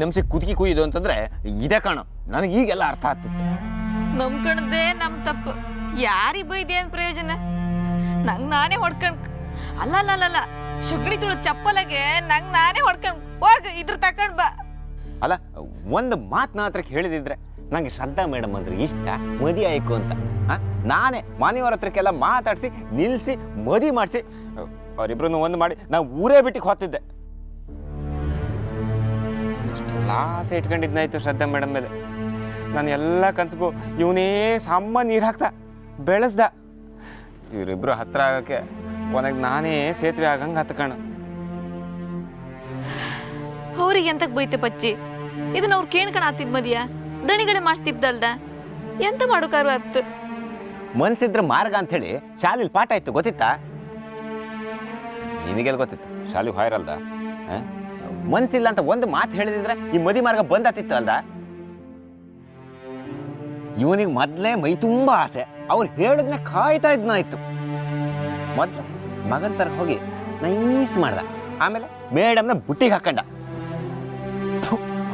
ನಮ್ಸಿ ಕುದುಕಿ ಕುಯ್ಯೋದು ಅಂತಂದ್ರೆ ಇದೇ ಕಾಣು. ನನಗೆ ಈಗೆಲ್ಲ ಅರ್ಥ ಆಗ್ತಿತ್ತು. ನಮ್ ಕಣದೇ ನಮ್ ತಪ್ಪು. ಯಾರಿಗೆ ಬೈದೆ ಅಂತ ಪ್ರಯೋಜನ? ನಂಗೆ ನಾನೇ ಹೊಡ್ಕೊಂಡ್ ಅಲ್ಲ ಶಗಣಿ ತುಳು ಚಪ್ಪಲಾಗೆ ನಂಗೆ ನಾನೇ ಹೊಡ್ಕೊಂಡ್ ಹೋಗ ಇದ್ರ ತಕೊಂಡ್ ಬಾ. ಅಲ್ಲ, ಒಂದು ಮಾತು ನನ್ನ ಹತ್ರಕ್ಕೆ ಹೇಳಿದಿದ್ರೆ ನಂಗೆ ಶ್ರದ್ಧಾ ಮೇಡಮ್ ಅಂದ್ರೆ ಇಷ್ಟ, ಮದುವೆ ಆಯ್ಕು ಅಂತ ನಾನೇ ಮನೆಯವ್ರ ಹತ್ರಕ್ಕೆಲ್ಲ ಮಾತಾಡಿಸಿ ನಿಲ್ಲಿಸಿ ಮದುವೆ ಮಾಡಿಸಿ ಅವರಿಬ್ರು ಒಂದು ಮಾಡಿ ನಾವು ಊರೇ ಬಿಟ್ಟಿಗೆ ಹೋಗ್ತಿದ್ದೆ. ಇಷ್ಟೆಲ್ಲ ಆಸೆ ಇಟ್ಕೊಂಡಿದ್ನಾಯ್ತು ಶ್ರದ್ಧಾ ಮೇಡಮ್ ಮೇಲೆ. ನಾನು ಎಲ್ಲ ಕನ್ಸಿಗೂ ಇವನೇ ಸಮ್ಮ ನೀರು ಹಾಕ್ತಾ ಬೆಳೆಸ್ದ. ಇವರಿಬ್ರು ಹತ್ರ ಆಗೋಕ್ಕೆ ಕೊನೆಗೆ ನಾನೇ ಸೇತುವೆ ಆಗಂಗೆ ಹತ್ಕಣ. ಅವ್ರಿಗೆ ಎಂತಕ್ ಬೈತೆ ಪಚ್ಚಿ? ಇದನ್ನ ಅವ್ರು ಕೇಳ್ಕಣ ಆತಿದ್ ಮದಿಯ ದಣಿಗಡೆ ಮಾಡಿಸ್ತಿದ್ದಲ್ದ ಎಂತ ಮಾಡೋಕಾರು ಅತ್ತು. ಮನ್ಸಿದ್ರ ಮಾರ್ಗ ಅಂಥೇಳಿ ಶಾಲೆಲಿ ಪಾಠ ಇತ್ತು, ಗೊತ್ತಿತ್ತಾ? ನಿನಗೆಲ್ಲ ಗೊತ್ತಿತ್ತು ಶಾಲೆಗೆ ಹೊಯ್ರಲ್ದ? ಮನ್ಸಿಲ್ಲ ಅಂತ ಒಂದು ಮಾತು ಹೇಳಿದಿದ್ರೆ ಈ ಮದಿ ಮಾರ್ಗ ಬಂದಾತಿತ್ತು ಅಲ್ದ? ಇವನಿಗೆ ಮೊದಲೇ ಮೈ ತುಂಬ ಆಸೆ. ಅವ್ರು ಹೇಳಿದ್ನ ಕಾಯ್ತಾ ಇದ್ನಾಯ್ತು. ಮೊದಲು ಮಗನ ತರ ಹೋಗಿ ನೈಸ್ ಮಾಡ್ದ, ಆಮೇಲೆ ಮೇಡಮ್ನ ಬುಟ್ಟಿಗೆ ಹಾಕೊಂಡ.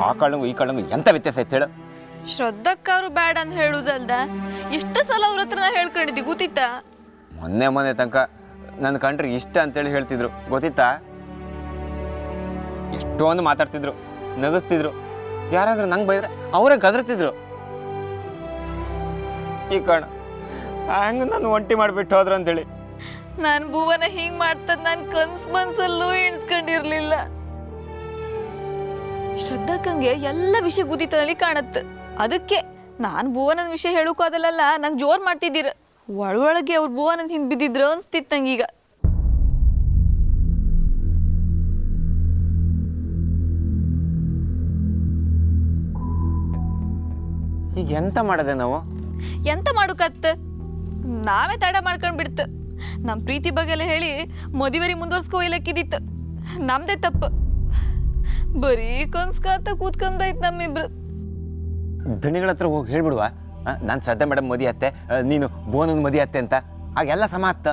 ಆ ಕಳ್ಳಂಗು ಈ ಕಳ್ಳಂಗು ಎಂತ ವ್ಯತ್ಯಾಸ ಐತೆ ಹೇಳು? ಶ್ರದ್ಧಕ್ಕವ್ರು ಬ್ಯಾಡ ಅಂತ ಹೇಳುದಲ್ದ ಎಷ್ಟು ಸಲ ಅವ್ರ ಹತ್ರ ಹೇಳ್ಕೊಂಡಿದ್ದಿ ಗೊತ್ತಿತ್ತಾ? ಮೊನ್ನೆ ತನಕ ನನ್ನ ಕಂಡ್ರೆ ಇಷ್ಟ ಅಂತೇಳಿ ಹೇಳ್ತಿದ್ರು, ಗೊತ್ತಿತ್ತಾ? ಎಷ್ಟೊಂದು ಮಾತಾಡ್ತಿದ್ರು, ನಗಿಸ್ತಿದ್ರು. ಯಾರಾದ್ರೂ ನಂಗೆ ಬೈದ್ರೆ ಅವರೇ ಗದರ್ತಿದ್ರು. ಈ ಕಾರಣ ಹಂಗ ನಾನು ಒಂಟಿ ಮಾಡಿಬಿಟ್ಟು ಹೋದ್ರು ಅಂತೇಳಿ ನಾನು ಭುವನ ಹಿಂಗ್ ಮಾಡ್ತದ ನಾನು ಮನ್ಸಲ್ಲೂ ಎಣಿಸ್ಕೊಂಡಿರ್ಲಿಲ್ಲ. ಶ್ರದ್ಧಕ್ಕಂಗೆ ಎಲ್ಲ ವಿಷಯ ಗುದಿತನಲ್ಲಿ ಕಾಣತ್ತ. ಅದಕ್ಕೆ ನಾನು ಭುವನದ ವಿಷಯ ಹೇಳೋಕು ಅದಲ್ಲ ನಂಗೆ ಜೋರ್ ಮಾಡ್ತಿದ್ದೀರ. ಒಳಗೆ ಅವ್ರು ಭುವನದ ಹಿಂದ್ ಬಿದ್ದಿದ್ರು ಅನ್ಸ್ತಿತ್ತು ನಂಗೀಗ. ಈಗ ಎಂತ ಮಾಡದೆ ನಾವು? ಎಂತ ಮಾಡೋಕತ್ತ? ನಾವೇ ತಡ ಮಾಡ್ಕೊಂಡ್ ಬಿಡ್ತು. ನಮ್ಮ ಪ್ರೀತಿ ಬಗ್ಗೆ ಎಲ್ಲ ಹೇಳಿ ಮದುವೆರಿ ಮುಂದುವರ್ಸ್ಕೊಯ್ಲಕ್ಕಿದ್ದಿತ್ತು. ನಮ್ದೇ ತಪ್ಪು. ಬರೀ ಕನ್ಸ್ಕಾತ ಕೂತ್ಕೊಂಡಾಯ್ತು ನಮ್ಮಿಬ್ರು. ದಣಿಗಳ ಹತ್ರ ಹೋಗಿ ಹೇಳ್ಬಿಡುವ, ನಾನು ಶ್ರದ್ಧಾ ಮೇಡಮ್ ಮದಿ ಅತ್ತೆ, ನೀನು ಬೋನನ್ ಮದಿ ಅತ್ತೆ ಅಂತ. ಆಗೆಲ್ಲ ಸಮ ಅತ್ತ.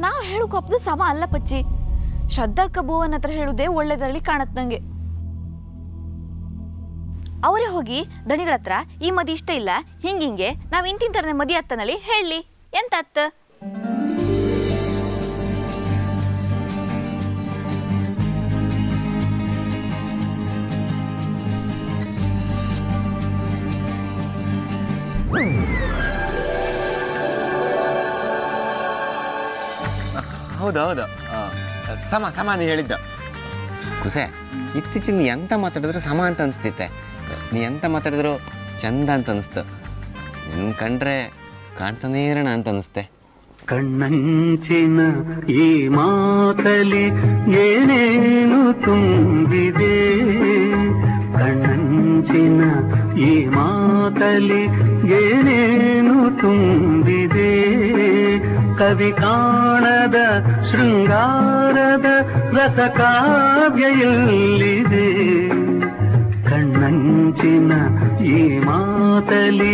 ನಾವು ಹೇಳೋಕೊಪ್ಪದು ಸಮ ಅಲ್ಲ ಪಚ್ಚಿ. ಶ್ರದ್ಧಾಕ್ಕ ಭುವನ್ ಹತ್ರ ಹೇಳುದೇ ಒಳ್ಳೇದರಲ್ಲಿ ಕಾಣತ್ ನಂಗೆ. ಅವರೇ ಹೋಗಿ ದಣಿಗಳ ಹತ್ರ ಈ ಮದಿ ಇಷ್ಟ ಇಲ್ಲ, ಹಿಂಗಿಂಗೆ ನಾವು ಇಂತಿಂತರನೇ ಮದಿ ಅತ್ತನಲ್ಲಿ ಹೇಳಿ ಎಂತ ಅತ್ತ? ಹೌದು ಸಮ ನೀ ಹೇಳಿದ್ದ. ಕುಸೆ, ಇತ್ತೀಚೆಗೆ ನೀ ಎಂತ ಮಾತಾಡಿದ್ರು ಸಮ ಅಂತ ಅನಿಸ್ತೈತೆ. ನೀ ಎಂತ ಮಾತಾಡಿದ್ರು ಚಂದ ಅಂತ ಅನಿಸ್ತು. ನಿನ್ನ ಕಂಡ್ರೆ ಕಾಣ್ತಾನೇ ಇರೋಣ ಅಂತ ಅನಿಸ್ತೆ. ಕಣ್ಣಂಚಿನ ಈ ಮಾತಲಿ ಏನೇನು ತುಂಬಿದೆ, ಕಣ್ಣಂಚಿನ ಈ ಮಾತಲಿ ಏನೇನು ತುಂಬಿದೆ, ಕವಿ ಕಾಣದ ಶೃಂಗಾರದ ರಸಕಾವ್ಯ ಎಲ್ಲಿದೆ, ಕಣ್ಣಂಚಿನ ಈ ಮಾತಲಿ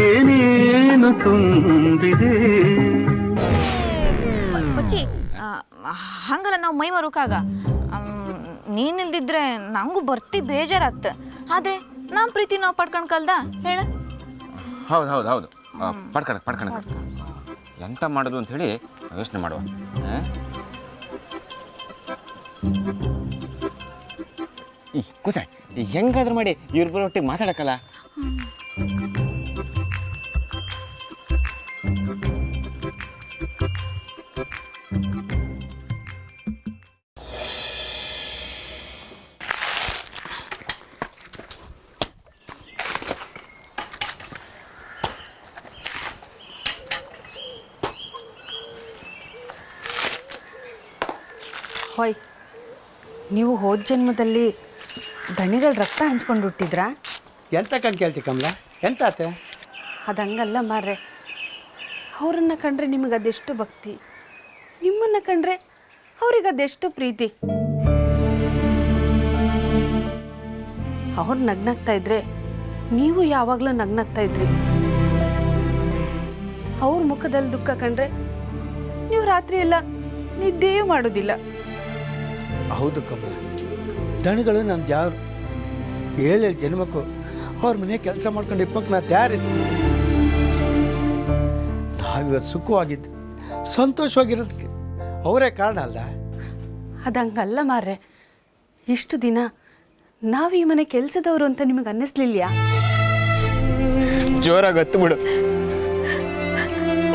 ಏನೇನು ತುಂಬಿದೆ. ಪಚ್ಚಿ, ಹಂಗಲ್ಲ ನಾವು ಮೈ ಮರುಕಾಗ ನೀನಿಲ್ದಿದ್ರೆ ನಂಗೂ ಬರ್ತಿ ಬೇಜಾರಾಗ್ತ. ಆದ್ರೆ ನಮ್ಮ ಪ್ರೀತಿ ನಾವು ಪಡ್ಕೊಂಡ್ ಕಲ್ದ ಹೇಳ? ಹೌದು ಪಡ್ಕಣ ಎಂತ ಮಾಡೋದು ಅಂತ ಹೇಳಿ ಯೋಚನೆ ಮಾಡುವ. ಈ ಕುಸ ಹೆಂಗಾದ್ರೂ ಮಾಡಿ ಇವ್ರಿಬ್ಬರ ಒಟ್ಟಿಗೆ ಮಾತಾಡಕ್ಕಲ್ಲ. ಹೊಯ್, ನೀವು ಹೋದ ಜನ್ಮದಲ್ಲಿ ದಣಿಗಳ ರಕ್ತ ಹಂಚ್ಕೊಂಡು ಹುಟ್ಟಿದ್ರಾ? ಎಂತ ಕಣ್ ಕೇಳ್ತಿ ಕಮಲ, ಎಂತ ಆತೆ? ಅದು ಹಂಗಲ್ಲ ಮಾರ್ರೆ. ಅವರನ್ನು ಕಂಡ್ರೆ ನಿಮಗೆ ಅದೆಷ್ಟು ಭಕ್ತಿ, ನಿಮ್ಮನ್ನು ಕಂಡ್ರೆ ಅವ್ರಿಗೆ ಅದೆಷ್ಟು ಪ್ರೀತಿ. ಅವ್ರು ನಗ್ನಾಗ್ತಾ ಇದ್ರೆ ನೀವು ಯಾವಾಗಲೂ ನಗ್ನಾಗ್ತಾ ಇದ್ರಿ. ಅವ್ರ ಮುಖದಲ್ಲಿ ದುಃಖ ಕಂಡ್ರೆ ನೀವು ರಾತ್ರಿ ಎಲ್ಲ ನಿದ್ದೆ ಮಾಡೋದಿಲ್ಲ. ಹೌದು ಕಮಲ, ದಣಿಗಳು ನಂದು ಏಳೇಳು ಜನ್ಮಕ್ಕೂ ಅವ್ರ ಮನೆ ಕೆಲಸ ಮಾಡ್ಕೊಂಡು ಇಪ್ಪಕ್ಕೆ ನಾ ತಯಾರಿದ್ದೆ. ನಾವಿವತ್ತು ಸುಖವಾಗಿದ್ದು ಸಂತೋಷವಾಗಿರೋದಕ್ಕೆ ಅವರೇ ಕಾರಣ ಅಲ್ಲ. ಅದಂಗಲ್ಲ ಮಾರ್ರೆ, ಇಷ್ಟು ದಿನ ನಾವು ಈ ಮನೆ ಕೆಲಸದವರು ಅಂತ ನಿಮಗೆ ಅನ್ನಿಸ್ಲಿಲ್ಯಾ? ಜೋರಾಗಿ ಹತ್ತು ಬಿಡು.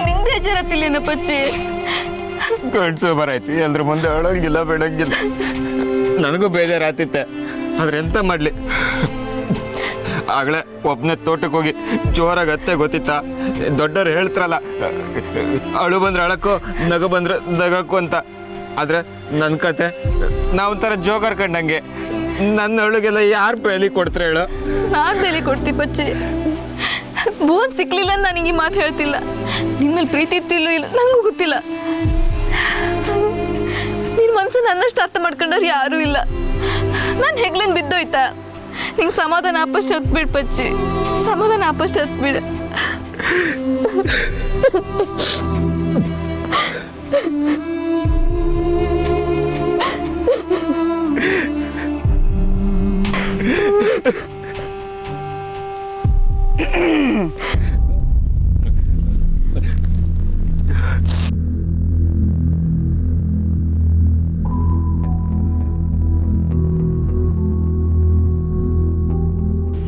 ನಿಂಗೆ ಬೇಜಾರತ್ತಿಲ್ಲೇನ ಪಚ್ಚಿ? ಗಂಡ್ಸು ಬರೈತಿ ಎಲ್ರ ಮುಂದೆ ಅಳಂಗಿಲ್ಲ ಬೆಳಂಗಿಲ್ಲ. ನನಗೂ ಬೇಜಾರಾತಿತ್ತೆ, ಆದ್ರೆ ಎಂತ ಮಾಡಲಿ. ಆಗಲೇ ಒಬ್ಬನೇ ತೋಟಕ್ಕೆ ಹೋಗಿ ಜೋರಾಗಿ ಹತ್ತೆ ಗೊತ್ತಿತ್ತಾ, ದೊಡ್ಡವ್ರು ಹೇಳ್ತಾರಲ್ಲ, ಅಳು ಬಂದ್ರೆ ಅಳಕ್ಕೋ ನಗು ಬಂದ್ರೆ ನಗಕ್ಕೋ ಅಂತ. ಆದರೆ ನನ್ನ ಕತೆ ನಾವೊಂಥರ ಜೋಕರ್ ಕಂಡಂಗೆ. ನನ್ನ ಅಳುಗೆಲ್ಲ ಯಾರು ಬೆಲೆ ಕೊಡ್ತಾರೆ ಹೇಳು? ನಾನು ಬೆಲೆ ಕೊಡ್ತಿ ಪಚ್ಚಿ. ಬೋನ್ ಸಿಕ್ಲಿಲ್ಲ ಅಂತ ನನಗೆ ಈ ಮಾತು ಹೇಳ್ತಿಲ್ಲ. ನಿಮ್ಮಲ್ಲಿ ಪ್ರೀತಿ ಇತ್ತಿಲ್ಲೋ ಇಲ್ಲ ನನಗೂ ಗೊತ್ತಿಲ್ಲ. ನಿನ್ನ ಮನಸ್ಸು ನನ್ನಷ್ಟು ಅರ್ಥ ಮಾಡ್ಕೊಂಡವ್ರು ಯಾರೂ ಇಲ್ಲ. ನಾನು ಹೆಗ್ಲಿಂದ ಬಿದ್ದೋಯ್ತಾ? ನಿಂಗೆ ಸಮಾಧಾನ ಆಪಷ್ಟು ಹತ್ಬಿಡು ಪಚ್ಚಿ, ಸಮಾಧಾನ ಆಪಷ್ಟು ಹತ್ಬಿಡು.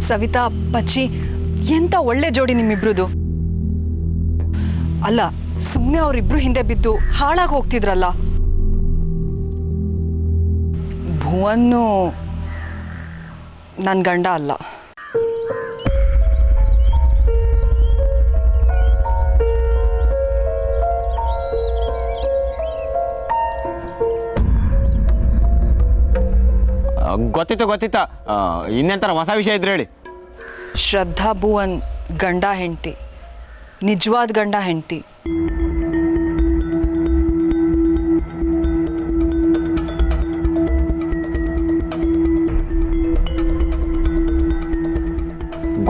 ಸವಿತಾ, ಪಚ್ಚಿ, ಎಂತ ಒಳ್ಳೆ ಜೋಡಿ ನಿಮ್ಮಿಬ್ರದು. ಅಲ್ಲ, ಸುಮ್ಮನೆ ಅವರಿಬ್ರು ಹಿಂದೆ ಬಿದ್ದು ಹಾಳಾಗಿ ಹೋಗ್ತಿದ್ರಲ್ಲ. ಭುವನ್ನು ನನ್ನ ಗಂಡ ಅಲ್ಲ. ಗೊತ್ತಿತ್ತ. ಇನ್ನೆಂತರ ಹೊಸ ವಿಷಯ ಇದ್ರೆ ಹೇಳಿ. ಶ್ರದ್ಧಾ ಭುವನ್ ಗಂಡ ಹೆಂಡತಿ, ನಿಜವಾದ ಗಂಡ ಹೆಂಡತಿ.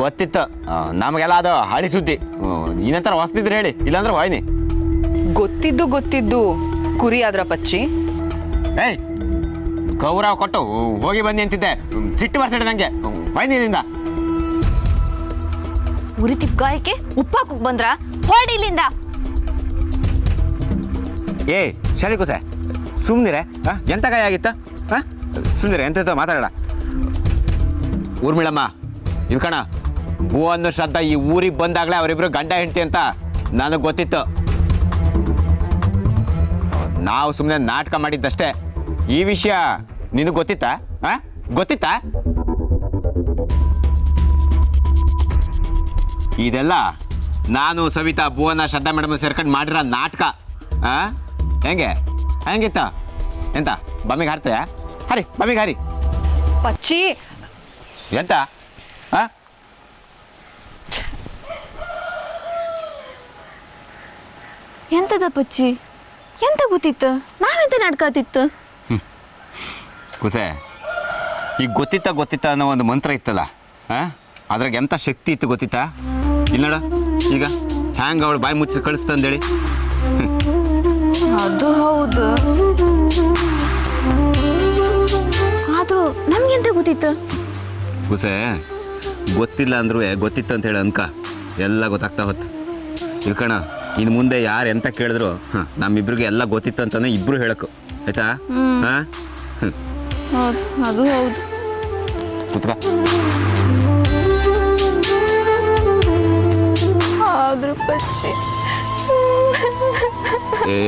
ಗೊತ್ತಿತ್ತ, ನಮಗೆಲ್ಲ ಅದು ಹಳಿ ಸುದ್ದಿ. ಇನ್ನೆಂತರ ಹೊಸದಿದ್ರೆ ಹೇಳಿ, ಇಲ್ಲಾಂದ್ರೆ ವಾಯ್ನಿ. ಗೊತ್ತಿದ್ದು ಕುರಿ ಆದ್ರ ಪಚ್ಚಿ. ಏಯ್, ಗೌರವ ಕೊಟ್ಟು ಹೋಗಿ ಬನ್ನಿ ಅಂತಿದ್ದೆ, ಸಿಟ್ಟು ಬರ್ಸಿಡೆ ನನಗೆ. ವಾಯ್ನಿದಿಂದ ಉರಿ ತಿಪ್ಗಾಯಕ್ಕೆ ಉಪ್ಪಾಕು ಬಂದ್ರ ಹೊರಡಿ ಇಲ್ಲಿಂದ. ಏ ಶಾಲಿ ಕೂಸೆ, ಸುಮ್ಮನಿರೆ. ಎಂತ ಕಾಯಿ ಆಗಿತ್ತ? ಸುಮ್ಮನಿರೆ, ಎಂತ ಮಾತಾಡೋಣ. ಊರ್ಮಿಳಮ್ಮ, ಇಲ್ಕಣ, ಭುವನ್ ಶ್ರದ್ಧಾ ಈ ಊರಿಗೆ ಬಂದಾಗಲೇ ಅವರಿಬ್ರು ಗಂಡ ಹೆಂಡತಿ ಅಂತ ನನಗೆ ಗೊತ್ತಿತ್ತು. ನಾವು ಸುಮ್ಮನೆ ನಾಟಕ ಮಾಡಿದ್ದಷ್ಟೇ. ಈ ವಿಷಯ ನಿನಗೆ ಗೊತ್ತಿತ್ತಾ? ಗೊತ್ತಿತ್ತಾ? ಇದೆಲ್ಲ ನಾನು, ಸವಿತಾ, ಭುವನ, ಶ್ರದ್ಧಾ ಮೇಡಮ್ ಸೇರ್ಕೊಂಡು ಮಾಡಿರೋ ನಾಟಕ. ಹೆಂಗಿತ್ತ? ಎಂತ ಬಮ್ಮಿಗೆ ಹಾರ್ತಯ? ಹರಿ ಬಮ್ಮಿಗೆ ಹರಿ. ಪಚ್ಚಿ, ಎಂತ? ಎಂತದ ಪಚ್ಚಿ? ಎಂತ ಗೊತ್ತಿತ್ತು? ನಾವೆಂತ ನಡ್ಕಾತಿತ್ತು? ಕುಸೆ, ಈಗ ಗೊತ್ತಿತ್ತ ಅನ್ನೋ ಒಂದು ಮಂತ್ರ ಇತ್ತಲ್ಲ, ಅದ್ರಾಗ ಎಂಥ ಶಕ್ತಿ ಇತ್ತು ಗೊತ್ತಿತ್ತಾ? ಇಲ್ಲ ನೋಡ, ಈಗ ಹ್ಯಾಂಗ ಅವಳು ಬಾಯಿ ಮುಚ್ಚಿ ಕಳಿಸ್ತಂದೇಳಿ. ಅದು ಹೌದು, ಆದ್ರೂ ನಮ್ಗೆಂತ ಗೊತ್ತಿತ್ತು? ಕುಸೆ, ಗೊತ್ತಿಲ್ಲ ಅಂದ್ರೂ ಗೊತ್ತಿತ್ತು ಅಂತ ಹೇಳಿ ಅನ್ಕ ಎಲ್ಲ ಗೊತ್ತಾಗ್ತಾ ಹೊತ್ತು. ಇಲ್ಕಣ, ಇನ್ನು ಮುಂದೆ ಯಾರು ಎಂತ ಕೇಳಿದ್ರು ನಮ್ಮಿಬ್ರಿಗೆ ಎಲ್ಲ ಗೊತ್ತಿತ್ತು ಅಂತಾನೆ ಇಬ್ರು ಹೇಳಕು, ಆಯ್ತಾ? ಅದು ಹೌದು. ಕುತ್ಕ. ಆದ್ರೂ ಪಚ್ಚಿ, ಏ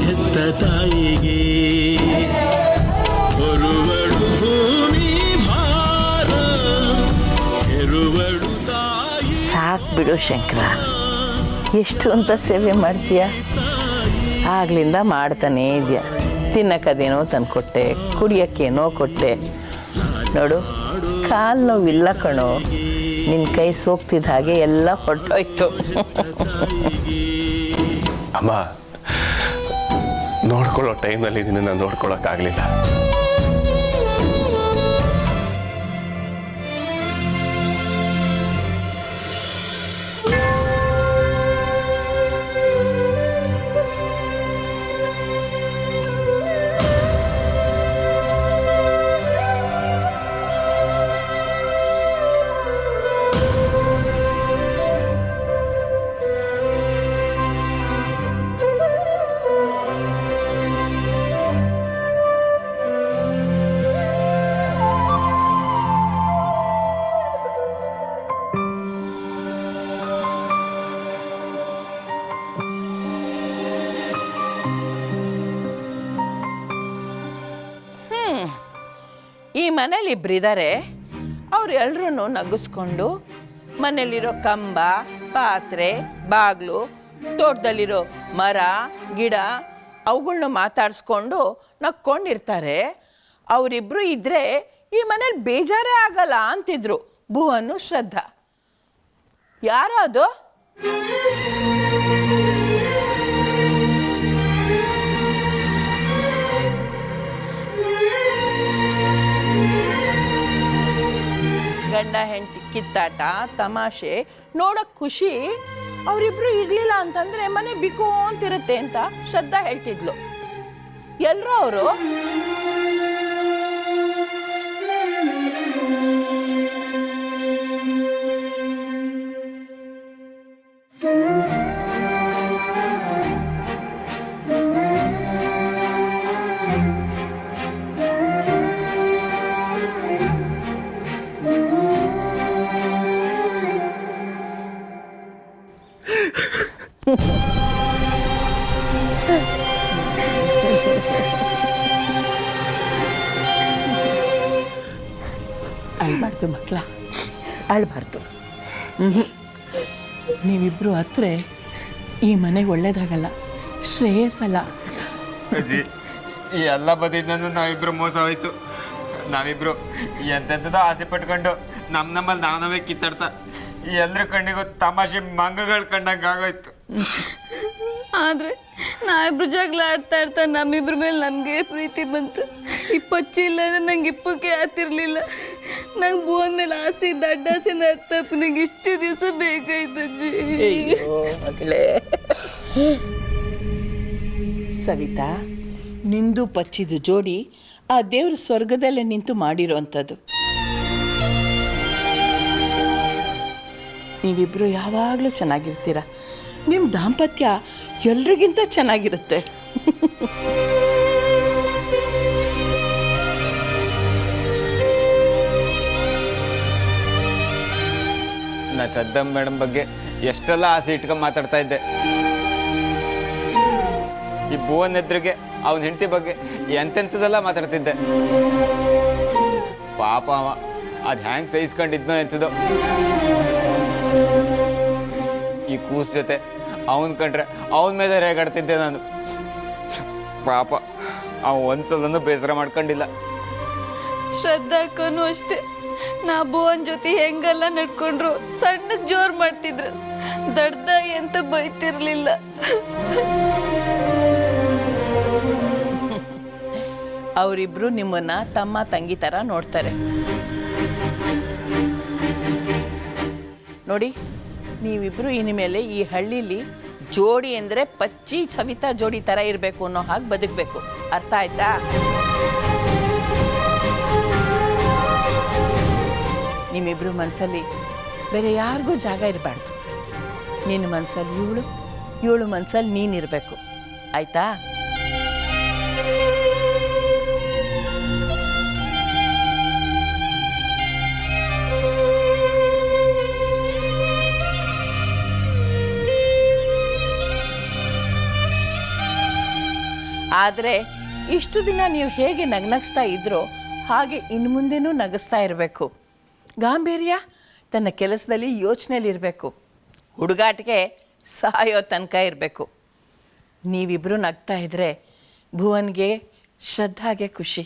ಹೆತ್ತ ತಾಯಿಗೆ ಹೊರುವಳು ಭೂಮಿ ಭಾರ ಹೆರುವಳು ತಾಯಿ. ಸಾಕು ಬಿಡು ಶಂಕರ, ಎಷ್ಟು ಅಂತ ಸೇವೆ ಮಾಡ್ತೀಯ? ಆಗ್ಲಿಂದ ಮಾಡ್ತಾನೇ ಇದೆಯಾ. ತಿನ್ನಕ್ಕದೇನೋ ತಂದುಕೊಟ್ಟೆ, ಕುಡಿಯೋಕ್ಕೇನೋ ಕೊಟ್ಟೆ. ನೋಡು, ಕಾಲು ನೋವಿಲ್ಲ ಕಣೋ. ನಿನ್ನ ಕೈ ಸೋಗ್ತಿದ್ದ ಹಾಗೆ ಎಲ್ಲ ಹೊರಟೋಯ್ತು. ಅಮ್ಮ, ನೋಡ್ಕೊಳ್ಳೋ ಟೈಮಲ್ಲಿ ಇದನ್ನ ನೋಡ್ಕೊಳ್ಳೋಕ್ಕಾಗಲಿಲ್ಲ. ಈ ಮನೇಲಿ ಇಬ್ಬರಿದ್ದಾರೆ. ಅವ್ರು ಎಲ್ಲರೂ ನಗಿಸ್ಕೊಂಡು ಮನೇಲಿರೋ ಕಂಬ, ಪಾತ್ರೆ, ಬಾಗಿಲು, ತೋಟದಲ್ಲಿರೋ ಮರ, ಗಿಡ ಅವುಗಳ್ನ ಮಾತಾಡಿಸ್ಕೊಂಡು ನಕ್ಕೊಂಡಿರ್ತಾರೆ. ಅವರಿಬ್ಬರು ಇದ್ದರೆ ಈ ಮನೇಲಿ ಬೇಜಾರೇ ಆಗಲ್ಲ ಅಂತಿದ್ರು ಭುವನು, ಶ್ರದ್ಧಾ. ಯಾರೋ ಅದು? ಗಂಡ ಹೆಂಡತಿ ಕಿತ್ತಾಟ, ತಮಾಷೆ ನೋಡಕ್ ಖುಷಿ. ಅವರಿಬ್ರು ಇರ್ಲಿಲ್ಲ ಅಂತಂದ್ರೆ ಮನೆ ಬಿಕೋ ಅಂತಿರುತ್ತೆ ಅಂತ ಶ್ರದ್ಧಾ ಹೇಳ್ತಿದ್ಲು. ಎಲ್ರೂ ಅವರು? ಅಳ್ಬಾರ್ದು ಮಕ್ಕಳ, ಅಳ್ಬಾರ್ದು. ನೀವಿಬ್ರು ಹತ್ರ ಈ ಮನೆಗೆ ಒಳ್ಳೇದಾಗಲ್ಲ, ಶ್ರೇಯಸ್ಸಲ್ಲ. ಅಜ್ಜಿ, ಈ ಎಲ್ಲ ಬದಿಯಿಂದ ನಾವಿಬ್ರು ಮೋಸ ಹೋಯ್ತು. ನಾವಿಬ್ರು ಎಂತೆಂಥದೋ ಆಸೆ ಪಟ್ಕೊಂಡು ನಮ್ಮಲ್ಲಿ ನಾವೇ ಕಿತ್ತಾಡ್ತಾ ಎಲ್ಲರ ಕಣ್ಣಿಗೂ ತಮಾಷೆ ಮಂಗಗಳು ಕಂಡಂಗೆ ಆಗೋಯ್ತು. ಆದ್ರೆ ನಾವಿಬ್ರು ಜಗಳ ಆಡ್ತಾ ಇರ್ತಾ ನಮ್ಮಿಬ್ರ ಮೇಲೆ ನಮಗೆ ಪ್ರೀತಿ ಬಂತು. ಈ ಪಚ್ಚಿ ಇಲ್ಲ ಅಂದ್ರೆ ನಂಗೆ ಇಪ್ಪಕ್ಕೆ ಆತಿರ್ಲಿಲ್ಲ. ನಂಗೆ ಭುವನ್ ಮೇಲೆ ಆಸೆ ಇದ್ದ ಅಡ್ಡಾಸೆ ತಪ್ಪು ನಂಗೆ ಇಷ್ಟು ದಿವಸ ಬೇಕಾಯ್ತಜ್ಜಿ. ಸವಿತಾ, ನಿಂದು ಪಚ್ಚಿದು ಜೋಡಿ ಆ ದೇವ್ರ ಸ್ವರ್ಗದಲ್ಲೇ ನಿಂತು ಮಾಡಿರೋವಂಥದ್ದು. ನೀವಿಬ್ರು ಯಾವಾಗಲೂ ಚೆನ್ನಾಗಿರ್ತೀರ. ನಿಮ್ಮ ದಾಂಪತ್ಯ ಎಲ್ರಿಗಿಂತ ಚೆನ್ನಾಗಿರುತ್ತೆ. ನಾ ಶ್ರದ್ಧಾ ಮೇಡಮ್ ಬಗ್ಗೆ ಎಷ್ಟೆಲ್ಲ ಆಸೆ ಇಟ್ಕೊಂಡು ಮಾತಾಡ್ತಾ ಇದ್ದೆ. ಈ ಭುವನ್ ಎದುರಿಗೆ ಅವನ ಹೆಂಡತಿ ಬಗ್ಗೆ ಎಂತೆಂಥದೆಲ್ಲ ಮಾತಾಡ್ತಿದ್ದೆ. ಪಾಪ ಅವ ಅದು ಹ್ಯಾಂಗೆ ಸಹಿಸ್ಕೊಂಡಿದ್ನೋ ಎಂಥದೋ. ಈ ಕೂಸ್ ಜೊತೆ ಅವನ ಕಂಡ್ರೆ ಅವನ ಮೇಲೆ ರೇಗಾಡ್ತಿದ್ದೆ ನಾನು. ಪಾಪ ಅವ ಒಂದ್ಸಲನೂ ಬೇಸರ ಮಾಡ್ಕೊಂಡಿಲ್ಲ. ಶ್ರದ್ಧಾಕ್ಕೂ ಅಷ್ಟೇ. ನಾ ಭುವನ್ ಜೊತೆ ಹೆಂಗೆಲ್ಲ ನಡ್ಕೊಂಡ್ರು ಸಣ್ಣಗೆ ಜೋರು ಮಾಡ್ತಿದ್ರು, ದಡ್ದಾಗಿ ಅಂತ ಬೈತಿರ್ಲಿಲ್ಲ. ಅವರಿಬ್ರು ನಿಮ್ಮನ್ನ ತಮ್ಮ ತಂಗಿ ಥರ ನೋಡ್ತಾರೆ. ನೋಡಿ, ನೀವಿಬ್ರು ಇನ್ಮೇಲೆ ಈ ಹಳ್ಳಿಲಿ ಜೋಡಿ ಅಂದರೆ ಪಚ್ಚಿ ಸವಿತಾ ಜೋಡಿ ಥರ ಇರಬೇಕು ಅನ್ನೋ ಹಾಗೆ ಬದುಕಬೇಕು. ಅರ್ಥ ಆಯ್ತಾ? ನಿಮ್ಮಿಬ್ರು ಮನಸ್ಸಲ್ಲಿ ಬೇರೆ ಯಾರಿಗೂ ಜಾಗ ಇರಬಾರ್ದು. ನಿನ್ನ ಮನಸ್ಸಲ್ಲಿ ಇವಳು ಮನಸ್ಸಲ್ಲಿ ನೀನಿರಬೇಕು. ಆಯ್ತಾ? ಆದರೆ ಇಷ್ಟು ದಿನ ನೀವು ಹೇಗೆ ನಗ್ನಗಿಸ್ತಾ ಇದ್ರೋ ಹಾಗೆ ಇನ್ನು ಮುಂದೆನೂ ನಗಿಸ್ತಾ ಇರಬೇಕು. ಗಾಂಭೀರ್ಯ ತನ್ನ ಕೆಲಸದಲ್ಲಿ ಯೋಚನೆಯಲ್ಲಿರಬೇಕು. ಹುಡುಗಾಟಿಗೆ ಸಾಯೋ ತನಕ ಇರಬೇಕು. ನೀವಿಬ್ಬರು ನಗ್ತಾ ಇದ್ದರೆ ಭುವನ್ಗೆ ಶ್ರದ್ಧಾಗೆ ಖುಷಿ.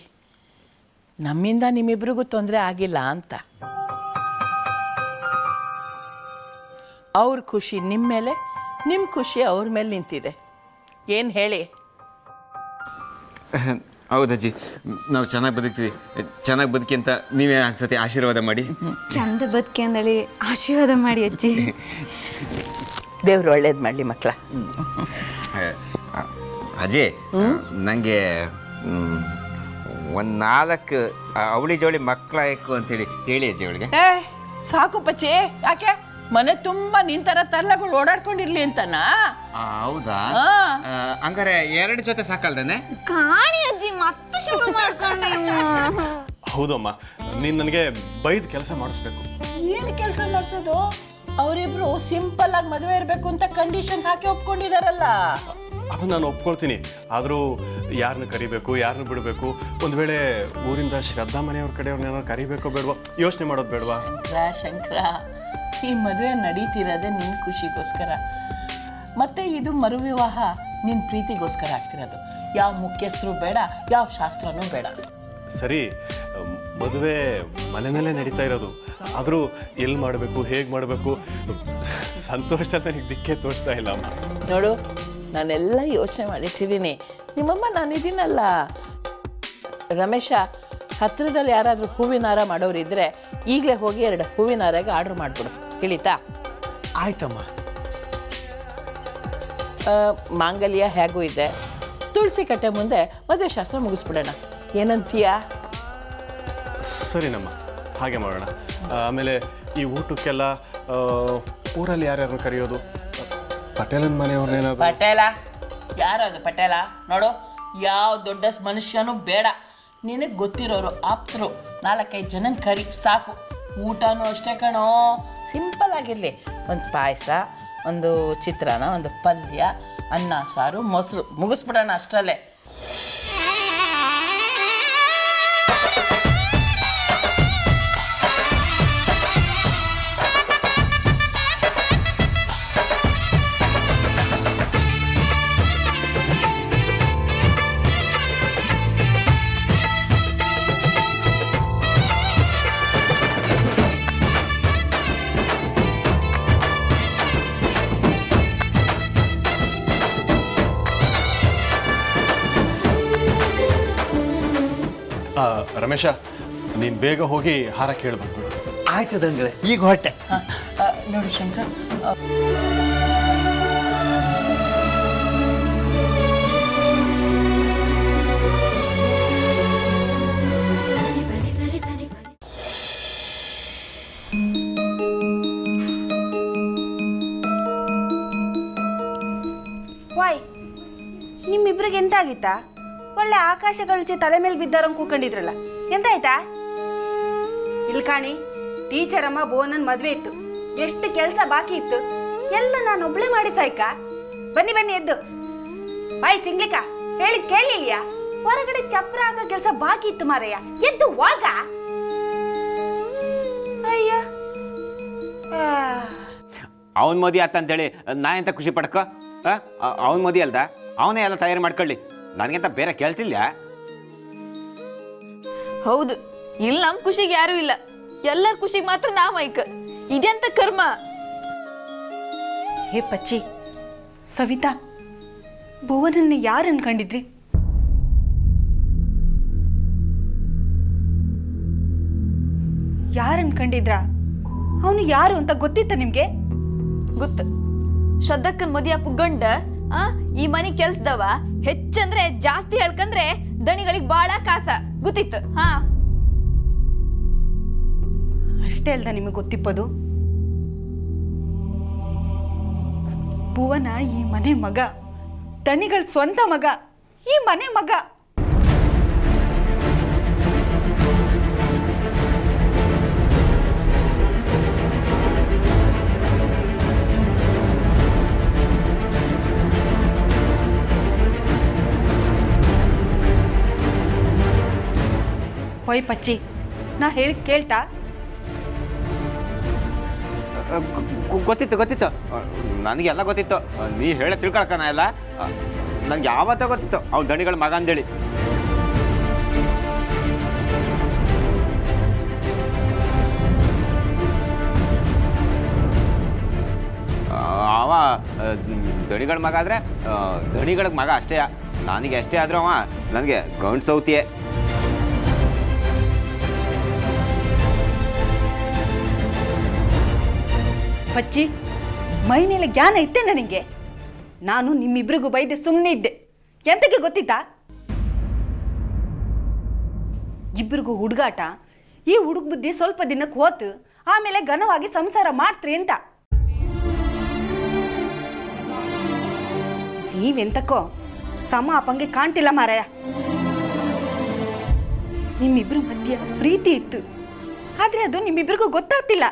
ನಮ್ಮಿಂದ ನಿಮ್ಮಿಬ್ರಿಗೂ ತೊಂದರೆ ಆಗಿಲ್ಲ ಅಂತ. ಅವ್ರ ಖುಷಿ ನಿಮ್ಮ ಮೇಲೆ, ನಿಮ್ಮ ಖುಷಿ ಅವ್ರ ಮೇಲೆ ನಿಂತಿದೆ. ಏನು ಹೇಳಿ? ಹೌದಜ್ಜಿ, ನಾವು ಚೆನ್ನಾಗಿ ಬದುಕ್ತೀವಿ. ಚೆನ್ನಾಗಿ ಬದುಕಿ ಅಂತ ನೀವೇ ಅನ್ಸತಿ ಆಶೀರ್ವಾದ ಮಾಡಿ. ಚಂದ ಬದುಕಿ ಅಂದಳಿ ಆಶೀರ್ವಾದ ಮಾಡಿ ಅಜ್ಜಿ. ದೇವ್ರು ಒಳ್ಳೇದು ಮಾಡಲಿ ಮಕ್ಕಳ. ಅಜ್ಜಿ, ನನಗೆ ಒಂದು 4 ಅವಳಿ ಜೋಳಿ ಮಕ್ಕಳಾಯ್ಕು ಅಂತೇಳಿ ಹೇಳಿ ಅಜ್ಜಿ ಅವಳಿಗೆ. ಸಾಕು ಪಚ್ಚಿ. ಯಾಕೆ? ಮನೆ ತುಂಬ ನಿಂತರ ತರ್ಲಗಳು ಓಡಾಡ್ಕೊಂಡಿರ್ಲಿ ಅಂತನಾ? ಹೌದಾ? ಹಂಗಾರೆ 2 ಜೊತೆ ಸಾಕಲ್ದೇನೆ? ಕಾಣಿ ಅಜ್ಜಿ ಮತ್ತೆ ಶುರು ಮಾಡ್ಕೊಂಡೆ. ಹೌದಮ್ಮ, ನೀನು ನನಗೆ ಬೈದು ಕೆಲಸ ಮಾಡಿಸ್ಬೇಕು. ಏನು ಕೆಲಸ ಮಾಡಿಸೋದು? ಅವರಿಬ್ರು ಸಿಂಪಲ್ ಆಗಿ ಮದುವೆ ಇರಬೇಕು ಅಂತ ಕಂಡೀಷನ್ ಹಾಕಿ ಒಪ್ಕೊಂಡಿದಾರಲ್ಲ. ಅದು ನಾನು ಒಪ್ಕೊಳ್ತೀನಿ. ಆದರೂ ಯಾರನ್ನ ಕರಿಬೇಕು, ಯಾರನ್ನ ಬಿಡಬೇಕು, ಒಂದು ವೇಳೆ ಊರಿಂದ ಶ್ರದ್ಧಾ ಮನೆಯವ್ರ ಕಡೆಯವ್ರನ್ನೇನಾದ್ರು ಕರಿಬೇಕೋ ಬೇಡವಾ ಯೋಚನೆ ಮಾಡೋದು ಬೇಡವಾ? ಶಂಕರ, ಈ ಮದುವೆ ನಡೀತಿರೋದೇ ನಿನ್ನ ಖುಷಿಗೋಸ್ಕರ. ಮತ್ತು ಇದು ಮರುವಿವಾಹ ನಿನ್ನ ಪ್ರೀತಿಗೋಸ್ಕರ ಆಗ್ತಿರೋದು. ಯಾವ ಮುಖ್ಯಸ್ಥರು ಬೇಡ, ಯಾವ ಶಾಸ್ತ್ರನೂ ಬೇಡ. ಸರಿ, ಮದುವೆ ಮನೆಯಲ್ಲೇ ನಡೀತಾ ಇರೋದು. ಆದರೂ ಎಲ್ಲಿ ಮಾಡಬೇಕು, ಹೇಗೆ ಮಾಡಬೇಕು, ಸಂತೋಷದಲ್ಲಿ ನನಗೆ ದಿಕ್ಕೇ ತೋರಿಸ್ತಾ ಇಲ್ಲ ಅಮ್ಮ. ನೋಡು, ನಾನೆಲ್ಲ ಯೋಚನೆ ಮಾಡಿಟ್ಟಿದ್ದೀನಿ. ನಿಮ್ಮಮ್ಮ ನಾನಿದ್ದೀನಲ್ಲ. ರಮೇಶ, ಹತ್ತಿರದಲ್ಲಿ ಯಾರಾದರೂ ಹೂವಿನ ಹಾರ ಮಾಡೋರಿದ್ದರೆ ಈಗಲೇ ಹೋಗಿ 2 ಹೂವಿನ ಹಾರಾಗೆ ಆರ್ಡ್ರ್ ಮಾಡಿಬಿಡು. ತಿಳಿತಾ? ಆಯ್ತಮ್ಮ. ಮಾಂಗಲ್ಯ ಹೇಗೂ ಇದೆ. ತುಳಸಿ ಕಟ್ಟೆ ಮುಂದೆ ಮದುವೆ ಶಾಸ್ತ್ರ ಮುಗಿಸ್ಬಿಡೋಣ. ಏನಂತೀಯಾ? ಸರಿನಮ್ಮ, ಹಾಗೆ ಮಾಡೋಣ. ಆಮೇಲೆ ಈ ಊಟಕ್ಕೆಲ್ಲ ಊರಲ್ಲಿ ಯಾರ್ಯಾರನ್ನ ಕರೆಯೋದು? ಪಟೇಲನ ಮನೆಯವ್ರನ್ನೇನಾದ್ರು? ಪಟೇಲ? ಯಾರದು ಪಟೇಲ? ನೋಡು, ಯಾವ ದೊಡ್ಡ ಮನುಷ್ಯನೂ ಬೇಡ. ನಿನಗೆ ಗೊತ್ತಿರೋರು, ಆಪ್ತರು 4-5 ಜನನ ಕರಿ ಸಾಕು. ಊಟನೂ ಅಷ್ಟೇ ಕಣೋ, ಸಿಂಪಲ್ ಆಗಿರಲಿ. ಒಂದು ಪಾಯಸ, ಒಂದು ಚಿತ್ರಾನ್ನ, ಒಂದು ಪಲ್ಯ, ಅನ್ನ ಸಾರು, ಮೊಸರು, ಮುಗಿಸ್ಬಿಡೋಣ ಅಷ್ಟರಲ್ಲೇ. ರಮೇಶ, ನೀನು ಬೇಗ ಹೋಗಿ ಹಾರ ಕೇಳ್ಬಂದ್ಬಿಡು. ಆಯ್ತು ದಂಡ್ರೆ, ಈಗ ಹೊಟ್ಟೆ. ನೋಡು ಶಂಕರ, ವಾಯ್, ನಿಮ್ಮಿಬ್ರಿಗೆ ಎಂತ ಆಗಿತ್ತಾ? ಒಳ್ಳೆ ಆಕಾಶ ಕಳ್ಚಿ ತಲೆ ಮೇಲೆ ಬಿದ್ದಾರಂಗೆ ಕೂಕೊಂಡಿದ್ರಲ್ಲ, ಎಂತ ಆಯ್ತಾ? ಇಲ್ಲಿ ಕಾಣಿ, ಟೀಚರ್ ಅಮ್ಮ ಬೋನನ್ ಮದ್ವೆ ಇತ್ತು. ಎಷ್ಟು ಕೆಲಸ ಬಾಕಿ ಇತ್ತು ಎಲ್ಲ ನಾನು ಒಬ್ಳೆ ಮಾಡಿ ಸಾಯ್ಕ. ಬನ್ನಿ ಬನ್ನಿ ಎದ್ದು. ಬಾಯ್ ಸಿಂಗ್ಲಿಕ, ಹೇಳಿದ್ ಕೇಳಿಲ್ಯಾ? ಹೊರಗಡೆ ಚಪ್ರ ಹಾಕೋ ಕೆಲಸ ಬಾಕಿ ಇತ್ತು ಮಾರಯ್ಯ, ಎದ್ದು ಹೋಗ. ಅಯ್ಯ, ಅವನ ಮದುವೆ ಆತಂತೇಳಿ ನಾ ಎಂತ ಖುಷಿ ಪಡ್ಕ? ಅವನ ಮದುವೆ ಅಲ್ದ, ಅವನೇ ಎಲ್ಲ ತಯಾರಿ ಮಾಡ್ಕೊಳ್ಳಿ. ನನಗೆಂತ ಬೇರೆ ಕೇಳ್ತಿಲ್ಲ. ಹೌದು, ಇಲ್ಲಿ ನಮ್ಮ ಖುಷಿಗೆ ಯಾರು ಇಲ್ಲ, ಎಲ್ಲರ ಖುಷಿಗೆ ಮಾತ್ರ ನಾ ಮೈಕ್. ಇದೆಂತ ಕರ್ಮ? ಹೇ ಪಚ್ಚಿ, ಸವಿತಾ, ಭುವನನ್ನ ಯಾರು ಅನ್ಕೊಂಡಿದ್ರಿ? ಯಾರು ಅನ್ಕೊಂಡಿದ್ರ? ಅವನು ಯಾರು ಅಂತ ಗೊತ್ತಿತ್ತ ನಿಮ್ಗೆ? ಗೊತ್ತು. ಶ್ರದ್ಧಕ್ಕನ್ ಮದಿಯಪ್ಪು ಗಂಡ ಈ ಮನೆ ಕೆಲ್ಸದವ. ಹೆಚ್ಚಂದ್ರೆ ಜಾಸ್ತಿ ಹೇಳ್ಕಂದ್ರೆ ದಣಿಗಳಿಗೆ ಬಾಳ ಕಾಸ. ಗೊತ್ತಿತ್ತು. ಅಷ್ಟೇ ಅಲ್ದ ನಿಮಗೆ ಗೊತ್ತಿಪ್ಪದು? ಭುವನ ಈ ಮನೆ ಮಗ, ದಣಿಗಳ ಸ್ವಂತ ಮಗ, ಈ ಮನೆ ಮಗ. ಹೊಯ್ ಪಚ್ಚಿ, ನಾ ಹೇಳಿದ್ ಕೇಳ್ತಾ? ಗೊತ್ತಿತ್ತು ನನಗೆಲ್ಲ ಗೊತ್ತಿತ್ತು. ನೀ ಹೇಳ ತಿಳ್ಕೊಳಕನ ಎಲ್ಲ ನನಗೆ ಯಾವತ್ತೋ ಗೊತ್ತಿತ್ತು ಅವ್ನು ದಣಿಗಳ ಮಗ ಅಂದೇಳಿ. ಅವ ದಣಿಗಳ ಮಗ ಆದರೆ ದಣಿಗಳಿಗೆ ಮಗ ಅಷ್ಟೇ. ನನಗೆ ಅಷ್ಟೇ ಆದರೂ ಅವ ನನಗೆ ಗಂಡು ಸೌತಿಯೇ. ಪಚ್ಚಿ, ಮೈ ಮೇಲೆ ಜ್ಞಾನ ಇತ್ತೆ ನನಗೆ. ನಾನು ನಿಮ್ಮಿಬ್ರಿಗೂ ಬೈದೆ ಸುಮ್ಮನೆ ಇದ್ದೆ. ಎಂತಕ್ಕೆ ಗೊತ್ತಿತ್ತಾ? ಇಬ್ಬರಿಗೂ ಹುಡುಗಾಟ. ಈ ಹುಡುಗ ಬುದ್ಧಿ ಸ್ವಲ್ಪ ದಿನಕ್ಕೆ ಹೋತು, ಆಮೇಲೆ ಘನವಾಗಿ ಸಂಸಾರ ಮಾಡ್ತ್ರಿ ಅಂತ. ನೀವೆಂತಕ್ಕೋ ಸಮ ಅಪ್ಪಂಗೆ ಕಾಣ್ತಿಲ್ಲ ಮಾರಾಯ. ನಿಮ್ಮಿಬ್ರು ಮಧ್ಯ ಪ್ರೀತಿ ಇತ್ತು, ಆದ್ರೆ ಅದು ನಿಮ್ಮಿಬ್ರಿಗೂ ಗೊತ್ತಾಗ್ತಿಲ್ಲ.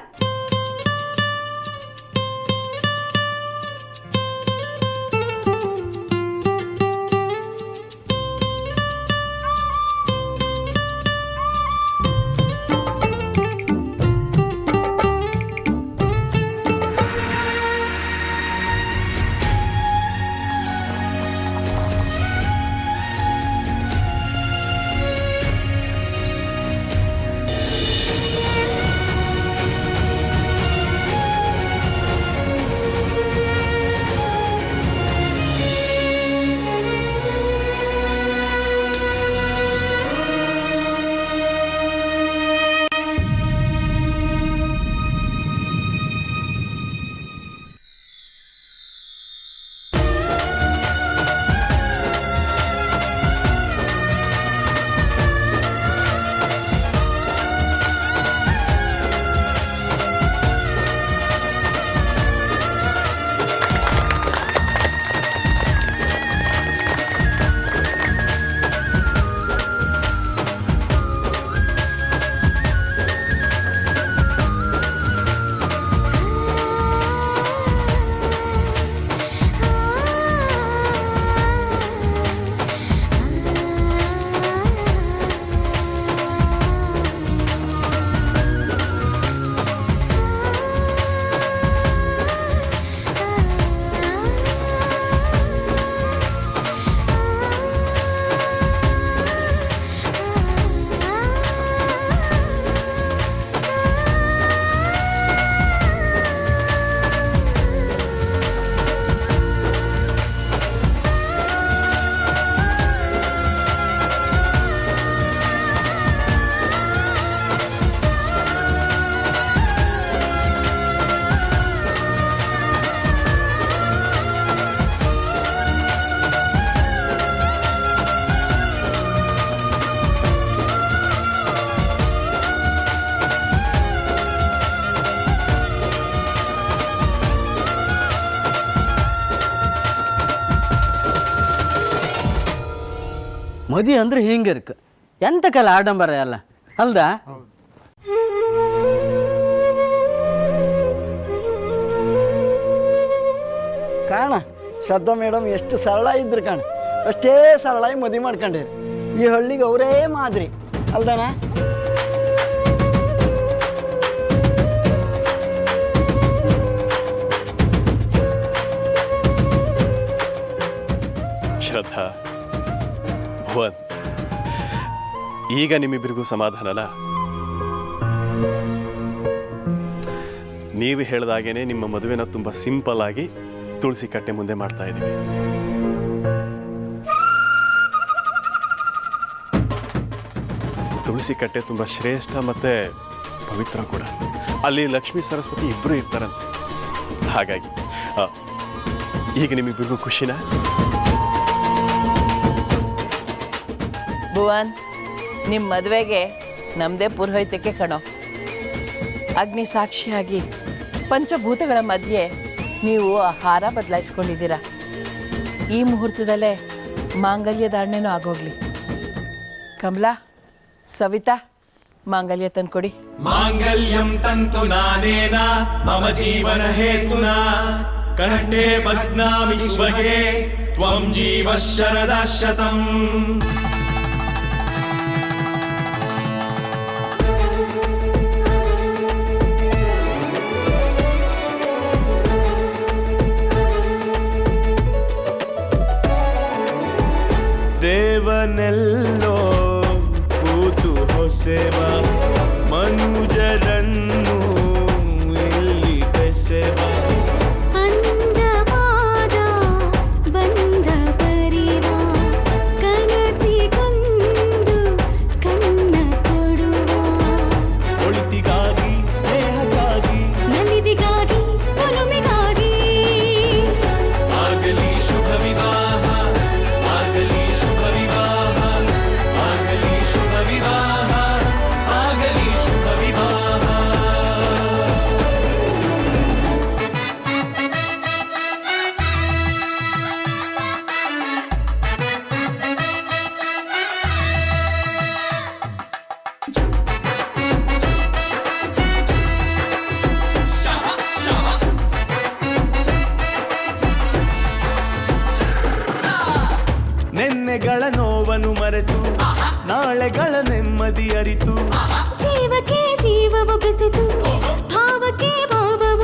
ಮದಿ ಅಂದ್ರೆ ಹಿಂಗಿರ್ಕ ಎಂತಕ್ಕಲ್ಲ ಆಡಂಬರ ಎಲ್ಲ ಅಲ್ದಾ? ಕಾಣ ಶ್ರದ್ಧಾ ಮೇಡಮ್ ಎಷ್ಟು ಸರಳ ಇದ್ರು ಕಾಣ, ಅಷ್ಟೇ ಸರಳಾಗಿ ಮದುವೆ ಮಾಡ್ಕೊಂಡಿರಿ. ಈ ಹಳ್ಳಿಗೆ ಅವರೇ ಮಾದರಿ ಅಲ್ದಾನ? ಶ್ರದ್ಧಾ, ಭುವನ್, ಈಗ ನಿಮ್ಮಿಬ್ಬರಿಗೂ ಸಮಾಧಾನನ? ನೀವು ಹೇಳಿದಾಗೇನೆ ನಿಮ್ಮ ಮದುವೆನ ತುಂಬ ಸಿಂಪಲ್ ಆಗಿ ತುಳಸಿ ಕಟ್ಟೆ ಮುಂದೆ ಮಾಡ್ತಾ ಇದ್ದೀವಿ. ತುಳಸಿ ಕಟ್ಟೆ ತುಂಬ ಶ್ರೇಷ್ಠ ಮತ್ತು ಪವಿತ್ರ ಕೂಡ. ಅಲ್ಲಿ ಲಕ್ಷ್ಮೀ ಸರಸ್ವತಿ ಇಬ್ಬರು ಇರ್ತಾರಂತೆ. ಹಾಗಾಗಿ ಈಗ ನಿಮ್ಮಿಬ್ಬರಿಗೂ ಖುಷಿನಾ? ಭುವನ್, ನಿಮ್ಮ ಮದುವೆಗೆ ನಮ್ಮದೇ ಪುರೋಹಿತಕ್ಕೆ ಕಣೋ. ಅಗ್ನಿ ಸಾಕ್ಷಿಯಾಗಿ ಪಂಚಭೂತಗಳ ಮಧ್ಯೆ ನೀವು ಆಹಾರ ಬದಲಾಯಿಸ್ಕೊಂಡಿದ್ದೀರಾ. ಈ ಮುಹೂರ್ತದಲ್ಲೇ ಮಾಂಗಲ್ಯ ಧಾರಣೆನೂ ಆಗೋಗ್ಲಿ. ಕಮಲಾ, ಸವಿತಾ, ಮಾಂಗಲ್ಯ ತಂದ್ಕೊಡಿ. ಮಾಂಗಲ್ಯಂ ತಂತು ನಾನೇನ ಮಮ ಜೀವನ ಹೇತುನಾ ಕಂಠೆ ಬಧ್ನಾಮಿ ಶುಭಗೆ ತ್ವಂ ಜೀವ ಶರದಾ ಶತಂ. ದೇವನೆಲ್ಲೋ ಕೂತು ಹೊಸೆವ ಮನುಜರನ್ನು ಇಲ್ಲಿ ಬೆಸೆವ ಅಂದವಾದ ಬಂದ ಪರಿವ ಕನಸಿಗೊಂದು ಕಣ್ಣ ಕೊಡುವ ಒಳಿತಿಗಾಗಿ ಸ್ನೇಹಕ್ಕಾಗಿ ನಲಿದಿಗಾಗಿ ಒಲುಮೆಗಾಗಿ ಆಗಲಿ ಶುಭ ವಿವಾಹ ಆಗಲಿ ಶುಭ ವಿವಾಹ ಆಗಲಿ ಶುಭ ವಿವಾಹ ಆಗಲಿ ಶುಭ ವಿವಾಹ. ನೆನ್ನೆಗಳ ನೋವನ್ನು ಮರೆತು ನಾಳೆಗಳ ನೆಮ್ಮದಿ ಅರಿತು ಜೀವಕ್ಕೆ ಜೀವವ ಬೆಸೆದು ಭಾವಕ್ಕೆ ಭಾವವ